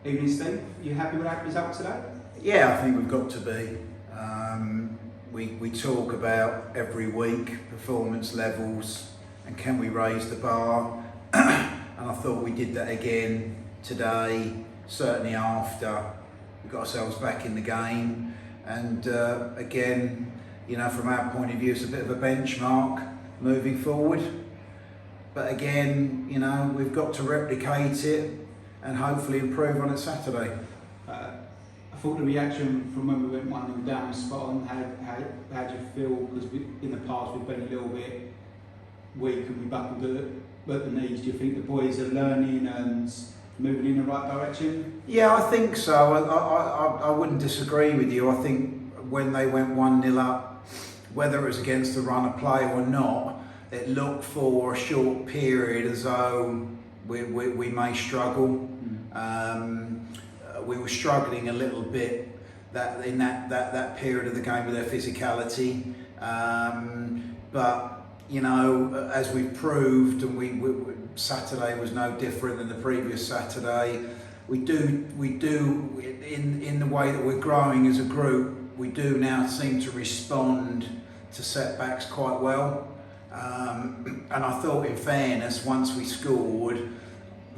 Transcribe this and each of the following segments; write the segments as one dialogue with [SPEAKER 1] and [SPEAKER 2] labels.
[SPEAKER 1] Evening, Steve. Are you happy with that result today?
[SPEAKER 2] Yeah, I think we've got to be. We talk about every week performance levels and can we raise the bar, and I thought we did that again today, certainly after we got ourselves back in the game. And again, you know, from our point of view, it's a bit of a benchmark moving forward. But again, you know, we've got to replicate it and hopefully improve on it Saturday.
[SPEAKER 1] I thought the reaction from when we went 1-0 down was spot on. How do you feel? Because in the past we've been a little bit weak and we buckled at the knees. Do you think the boys are learning and moving in the right direction?
[SPEAKER 2] Yeah, I think so. I wouldn't disagree with you. I think when they went 1-0 up, whether it was against the run of play or not, it looked for a short period as though we may struggle. We were struggling a little bit in that period of the game with their physicality, but you know, as we proved, and Saturday was no different than the previous Saturday. We do in the way that we're growing as a group. We do now seem to respond to setbacks quite well, and I thought, in fairness, once we scored,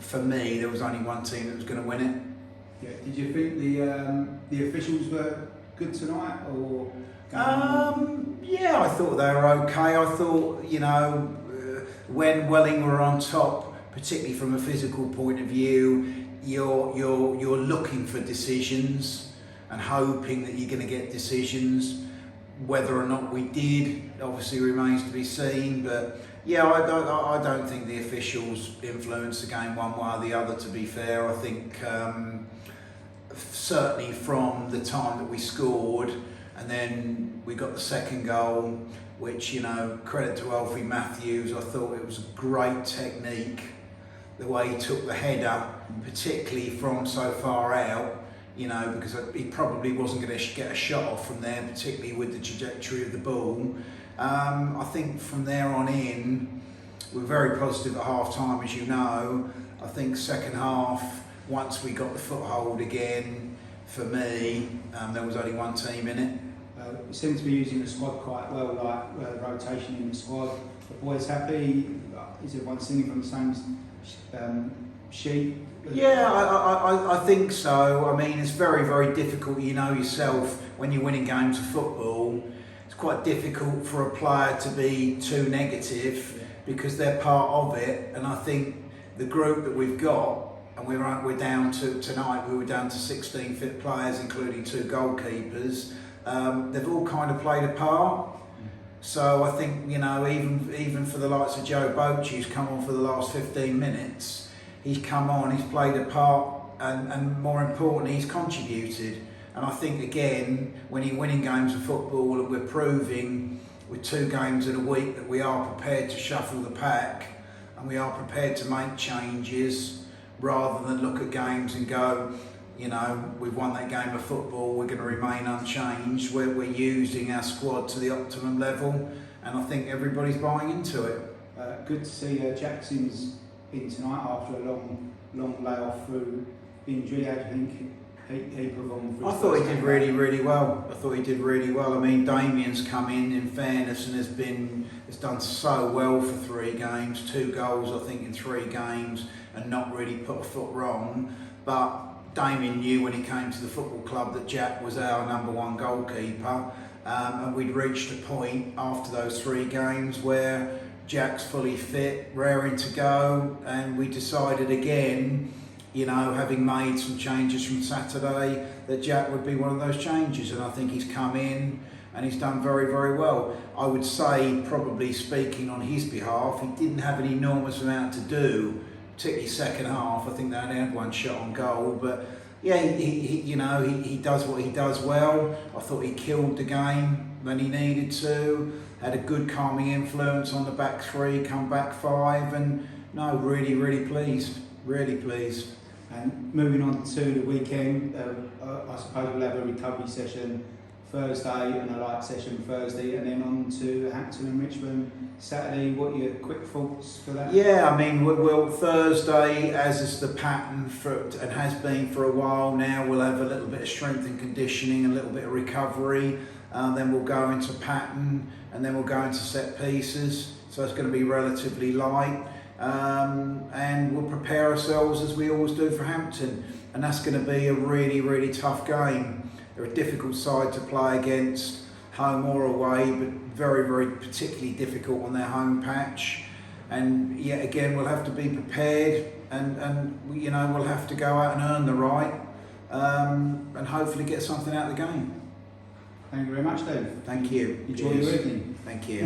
[SPEAKER 2] for me, there was only one team that was going to win it.
[SPEAKER 1] Yeah. Did you think the officials were good tonight, or?
[SPEAKER 2] Yeah, I thought they were okay. I thought, you know, when Welling were on top, particularly from a physical point of view, you're looking for decisions and hoping that you're going to get decisions. Whether or not we did, obviously remains to be seen. But yeah, I don't think the officials influenced the game one way or the other. To be fair, I think certainly from the time that we scored, and then we got the second goal, which, you know, credit to Alfie Matthews. I thought it was a great technique, the way he took the header, particularly from so far out. You know, because he probably wasn't going to get a shot off from there, particularly with the trajectory of the ball. I think from there on in, we're very positive at half time, as you know. I think second half, once we got the foothold again, for me, there was only one team in it.
[SPEAKER 1] We seem to be using the squad quite well, like rotation in the squad. The boys happy? Is everyone singing from the same sheet?
[SPEAKER 2] Yeah, I think so. I mean, it's very, very difficult, you know yourself, when you're winning games of football. It's quite difficult for a player to be too negative because they're part of it. And I think the group that we've got, and we're down to tonight, we were down to 16 fit players, including 2 goalkeepers. They've all kind of played a part. So I think, you know, even for the likes of Joe Boach, who's come on for the last 15 minutes, he's come on, he's played a part, and more importantly, he's contributed. And I think, again, when you're winning games of football, and we're proving with 2 games in a week that we are prepared to shuffle the pack, and we are prepared to make changes, rather than look at games and go, you know, we've won that game of football, we're going to remain unchanged. We're using our squad to the optimum level, and I think everybody's buying into it.
[SPEAKER 1] Good to see Jackson's in tonight after a long layoff through injury. How do you think he performed?
[SPEAKER 2] I thought he did really well. I mean, Damien's come in fairness, and has done so well for 3 games, 2 goals I think in 3 games, and not really put a foot wrong. But Damien knew when he came to the football club that Jack was our number 1 goalkeeper, and we'd reached a point after those 3 games where Jack's fully fit, raring to go, and we decided again, you know, having made some changes from Saturday, that Jack would be one of those changes, and I think he's come in and he's done very, very well. I would say, probably speaking on his behalf, he didn't have an enormous amount to do, particularly second half. I think they only had 1 shot on goal, but yeah, he does what he does well. I thought he killed the game when he needed to. Had a good calming influence on the back 3, come back 5, and no, really pleased.
[SPEAKER 1] And moving on to the weekend, I suppose we'll have a recovery session Thursday and a light session Thursday, and then on to Hampton and Richmond Saturday. What are your quick thoughts for that?
[SPEAKER 2] Yeah, I mean, we'll Thursday, as is the pattern and has been for a while now, we'll have a little bit of strength and conditioning, a little bit of recovery. Then we'll go into pattern, and then we'll go into set pieces. So it's going to be relatively light, and we'll prepare ourselves as we always do for Hampton. And that's going to be a really, really tough game. They're a difficult side to play against, home or away, but very, very particularly difficult on their home patch. And yet again, we'll have to be prepared, and you know, we'll have to go out and earn the right, and hopefully get something out of the game.
[SPEAKER 1] Thank you very much, Dave.
[SPEAKER 2] Thank you.
[SPEAKER 1] Enjoy your evening.
[SPEAKER 2] Thank you.